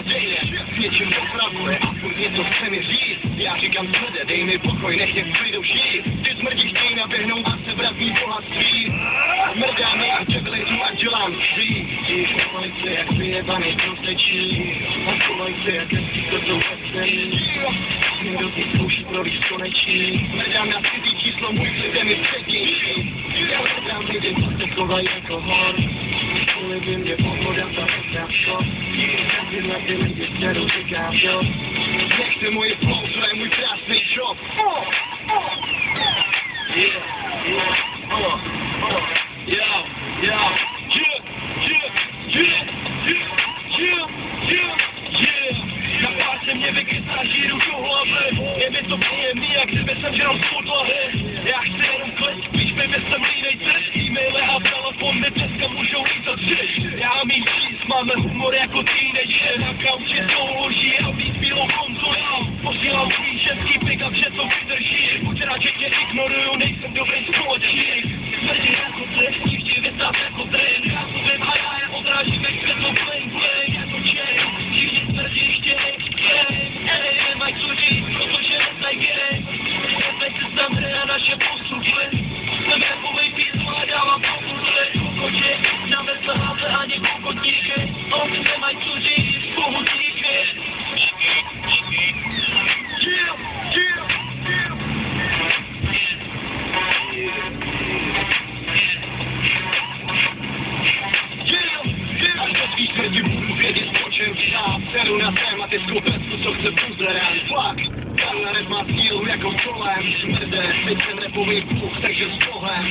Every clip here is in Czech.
beznadějně, s něčím opravuje a furt něco chce mi říct. Já říkám tvrdě, dej mi pokoj, nech mě v klidu žít. Ty smrdí chtějí naběhnout a sebrat mý bohatství. Mrdá mi a džebletu a dělám kří. Chovaj se jak vyjebaný prostečí. A chovaj se jak hezký kotou veselý. Někdo si zkouší prolíz konečí. Mrdám na cizí číslo, můj klid je mi přednější. Já mrdám lidi, co se chovají jako hor. Ulibím mě pohoda, ta rozprávko. Tyhle ty lidi, kterou říkám jo. Nechte moje flow, to je můj krásný job. Na párce mě vykysná žíru do hlavy. Je mi to příjemný, jak kdyby jsem žral z podlahy. Já chci jenom klid, spíš mi jsem línej trž. E-maily a telefon mi dneska můžou lítat třiž. Já a mý čís máme humor jako teenager. Na kauči souloží a víc bílou konzolou. Posílám svý ženský pick-up, že to vydrží. Buď rád, že tě ignoruju, nejsem dobrý společník. Smrdí jako ty, jíždí vytáv jako drin. Já to vím a já je odrážím jak světlo bling bling. Jako chain, všichni smrdí chtějí ej, nemají co říct, protože neznají game. Neznají se tam hry a naše postupy. Jsem rapovej písmo a dávám pokuty. Kokoči, na vesle háze ani kokotníky. Oni nemají co říct, pohudníky. Svý smrti budu vědět, o čem psát. Seru na tematickou pesku, co chce buzerán. Fuck, tam rap má sílu jako kolem. Smrde, teď jsem rapový bůh, takže s Bohem.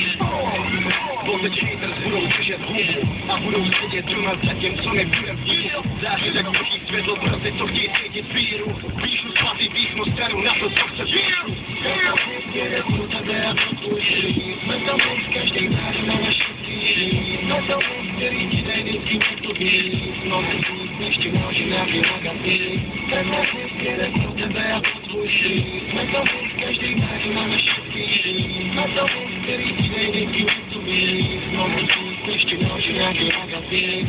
Bo teď haters budou držet hubu a budou sedět doma za tím, co mi bude v dílu. Zářit jak boží světlo pro ty, co chtějí cítit víru. Píšu svatý písmo, seru na to, co chce víru. Jde pro tebe a pro tvůj život. Jsme tam každý náš na naši kříži. Jsme tam který ti dej vždycky netobí. No nezvíc, než ti noži nějaký magazín. Ten hit jde pro tebe a pro tvůj život. Jsme tam každý náš na naši kříži. Jsme tam který ti dej vždycky netobí. No nezvíc, než ti noži nějaký magazín.